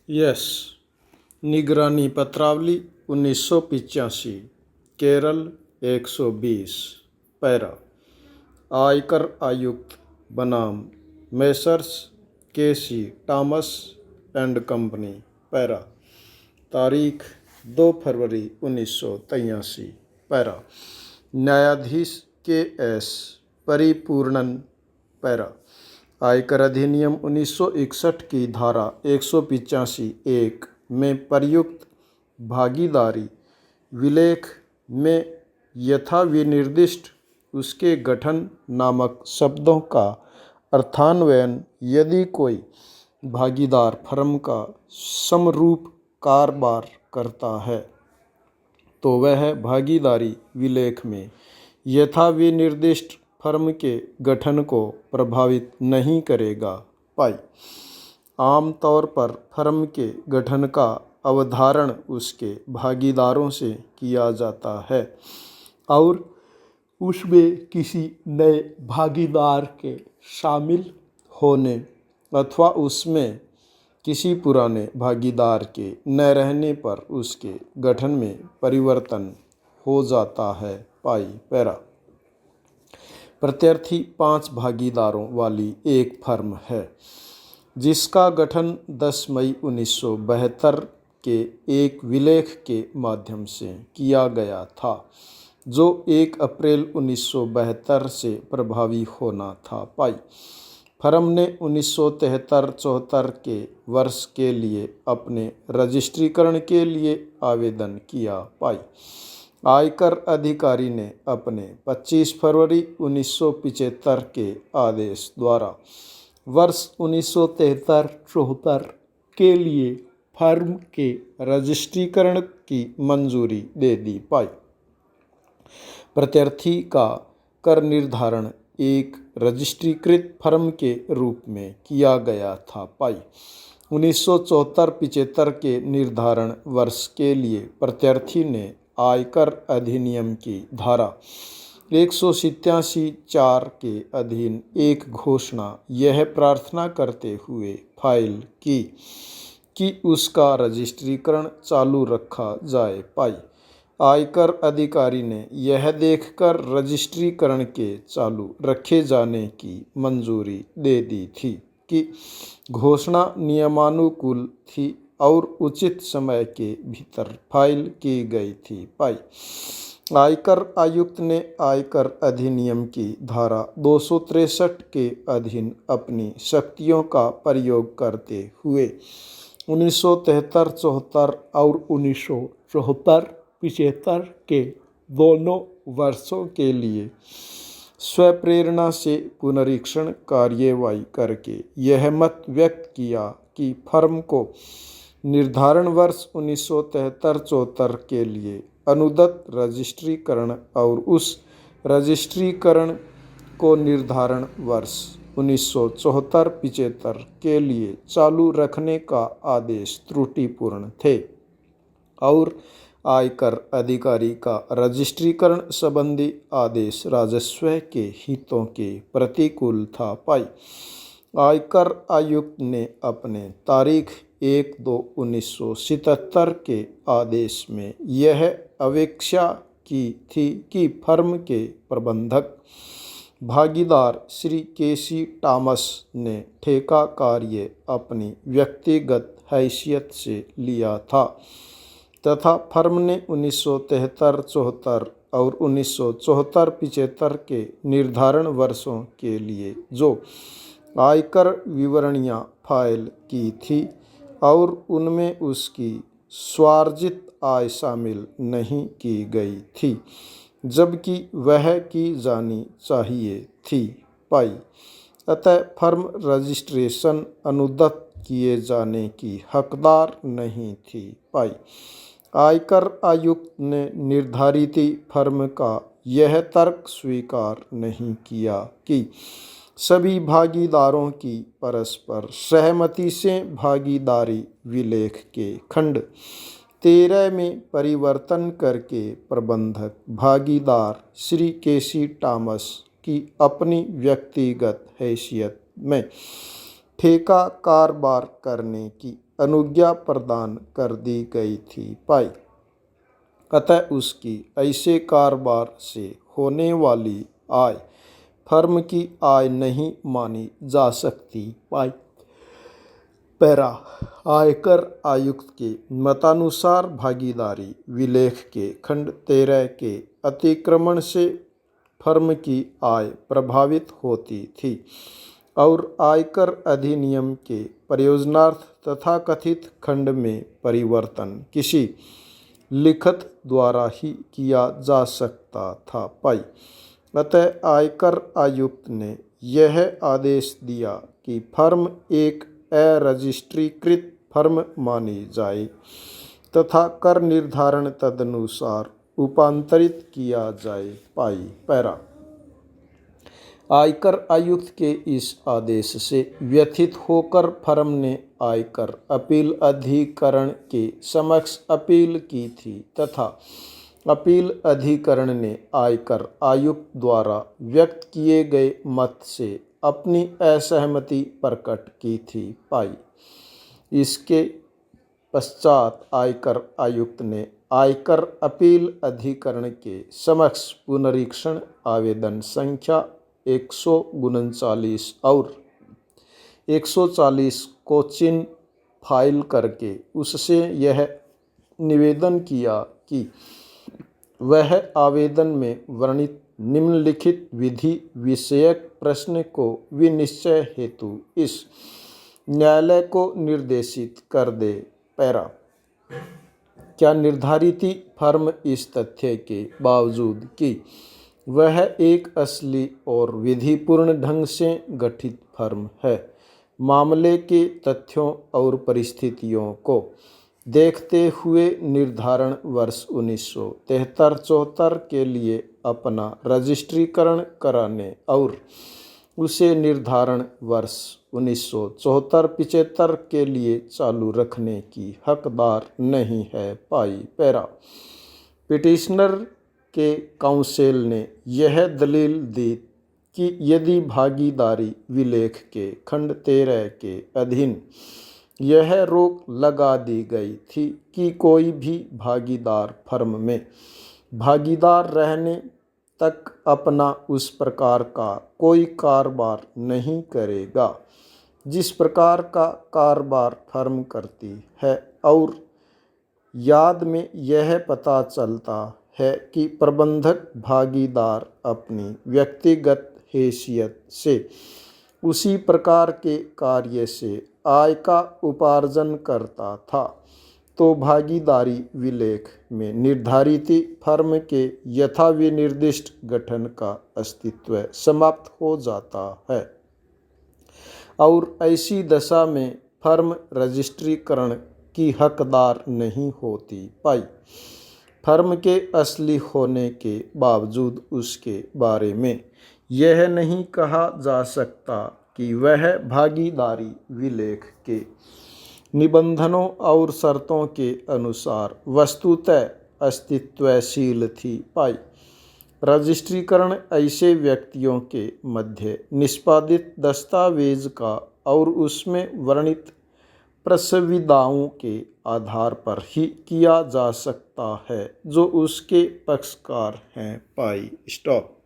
Yes. निगरानी पत्रावली 1985। Kerala 120। Para. आयकर आयुक्त बनाम messrs KC Thomas and company. Para. तारीख 2 फरवरी 1983। पैरा। न्यायाधीश के एस परिपूर्णन। पैरा। आयकर अधिनियम 1961 की धारा 185(1) में प्रयुक्त भागीदारी विलेख में यथाविनिर्दिष्ट उसके गठन नामक शब्दों का अर्थान्वयन यदि कोई भागीदार फर्म का समरूप कारोबार करता है तो वह भागीदारी विलेख में यथाविनिर्दिष्ट फर्म के गठन को प्रभावित नहीं करेगा। पाई। आमतौर पर फर्म के गठन का अवधारण उसके भागीदारों से किया जाता है और उसमें किसी नए भागीदार के शामिल होने अथवा उसमें किसी पुराने भागीदार के न रहने पर उसके गठन में परिवर्तन हो जाता है। पाई। पैरा। प्रत्यार्थी 5 भागीदारों वाली एक फर्म है जिसका गठन 10 मई 1972 के एक विलेख के माध्यम से किया गया था जो 1 अप्रैल 1972 से प्रभावी होना था। पाई। फर्म ने 1973-74 के वर्ष के लिए अपने रजिस्ट्रीकरण के लिए आवेदन किया। पाई। आयकर अधिकारी ने अपने 25 फरवरी 1975 के आदेश द्वारा वर्ष 1973-74 के लिए फर्म के रजिस्ट्रीकरण की मंजूरी दे दी। पाई। प्रत्यार्थी का कर निर्धारण एक रजिस्ट्रीकृत फर्म के रूप में किया गया था। पाई। 1974-75 के निर्धारण वर्ष के लिए प्रत्यार्थी ने आयकर अधिनियम की धारा 187(4) के अधीन एक घोषणा यह प्रार्थना करते हुए फाइल की कि उसका रजिस्ट्रीकरण चालू रखा जाए। पाई। आयकर अधिकारी ने यह देखकर रजिस्ट्रीकरण के चालू रखे जाने की मंजूरी दे दी थी कि घोषणा नियमानुकूल थी और उचित समय के भीतर फाइल की गई थी। पाई। आयकर आयुक्त ने आयकर अधिनियम की धारा 263 के अधीन अपनी शक्तियों का प्रयोग करते हुए 1973-74 और 1974-75 के दोनों वर्षों के लिए स्वप्रेरणा से पुनरीक्षण कार्यवाही करके यह मत व्यक्त किया कि फर्म को निर्धारण वर्ष 1973-74 के लिए अनुदत्त रजिस्ट्रीकरण और उस रजिस्ट्रीकरण को निर्धारण वर्ष 1974-75 के लिए चालू रखने का आदेश त्रुटिपूर्ण थे और आयकर अधिकारी का रजिस्ट्रीकरण संबंधी आदेश राजस्व के हितों के प्रतिकूल था। पाई। आयकर आयुक्त ने अपने तारीख 1/2/1977 के आदेश में यह अपेक्षा की थी कि फर्म के प्रबंधक भागीदार श्री केसी टॉमस ने ठेका कार्य अपनी व्यक्तिगत हैसियत से लिया था तथा फर्म ने 1973-74 और 1974-75 के निर्धारण वर्षों के लिए जो आयकर विवरणियां फाइल की थी और उनमें उसकी स्वार्जित आय शामिल नहीं की गई थी जबकि वह की जानी चाहिए थी। पाई। अतः फर्म रजिस्ट्रेशन अनुदत्त किए जाने की हकदार नहीं थी। पाई। आयकर आयुक्त ने निर्धारित फर्म का यह तर्क स्वीकार नहीं किया कि सभी भागीदारों की परस्पर सहमति से भागीदारी विलेख के खंड 13 में परिवर्तन करके प्रबंधक भागीदार श्री केसी टॉमस की अपनी व्यक्तिगत हैसियत में ठेका कारोबार करने की अनुज्ञा प्रदान कर दी गई थी पाई। अतः उसकी ऐसे कारोबार से होने वाली आय फर्म की आय नहीं मानी जा सकती पाई। पैरा आयकर आयुक्त के मतानुसार भागीदारी विलेख के खंड 13 के अतिक्रमण से फर्म की आय प्रभावित होती थी और आयकर अधिनियम के प्रयोजनार्थ तथाकथित खंड में परिवर्तन किसी लिखत द्वारा ही किया जा सकता था पाई। अतः आयकर आयुक्त ने यह आदेश दिया कि फर्म एक अरजिस्ट्रीकृत फर्म मानी जाए तथा कर निर्धारण तदनुसार उपांतरित किया जाए पाई। पैरा आयकर आयुक्त के इस आदेश से व्यथित होकर फर्म ने आयकर अपील अधिकरण के समक्ष अपील की थी तथा अपील अधिकरण ने आयकर आयुक्त द्वारा व्यक्त किए गए मत से अपनी असहमति प्रकट की थी पाई। इसके पश्चात आयकर आयुक्त ने आयकर अपील अधिकरण के समक्ष पुनरीक्षण आवेदन संख्या 139 और 140 को चिन्ह फाइल करके उससे यह निवेदन किया कि वह आवेदन में वर्णित निम्नलिखित विधि विषयक प्रश्न को विनिश्चय हेतु इस न्यायालय को निर्देशित कर दे। पैरा क्या निर्धारित फर्म इस तथ्य के बावजूद कि वह एक असली और विधिपूर्ण ढंग से गठित फर्म है, मामले के तथ्यों और परिस्थितियों को देखते हुए निर्धारण वर्ष 1973-74 के लिए अपना रजिस्ट्रीकरण कराने और उसे निर्धारण वर्ष 1974-75 के लिए चालू रखने की हकदार नहीं है पाई। पैरा पिटिशनर के काउंसिल ने यह दलील दी कि यदि भागीदारी विलेख के खंड 13 के अधीन यह रोक लगा दी गई थी कि कोई भी भागीदार फर्म में भागीदार रहने तक अपना उस प्रकार का कोई कारोबार नहीं करेगा जिस प्रकार का कारोबार फर्म करती है और याद में यह पता चलता है कि प्रबंधक भागीदार अपनी व्यक्तिगत हैसियत से उसी प्रकार के कार्य से आय का उपार्जन करता था, तो भागीदारी विलेख में निर्धारित फर्म के यथाविनिर्दिष्ट गठन का अस्तित्व समाप्त हो जाता है और ऐसी दशा में फर्म रजिस्ट्रीकरण की हकदार नहीं होती पाई। फर्म के असली होने के बावजूद उसके बारे में यह नहीं कहा जा सकता कि वह भागीदारी विलेख के निबंधनों और शर्तों के अनुसार वस्तुतः अस्तित्वशील थी पाई। रजिस्ट्रीकरण ऐसे व्यक्तियों के मध्य निष्पादित दस्तावेज का और उसमें वर्णित प्रसविदाओं के आधार पर ही किया जा सकता है जो उसके पक्षकार हैं पाई। स्टॉप।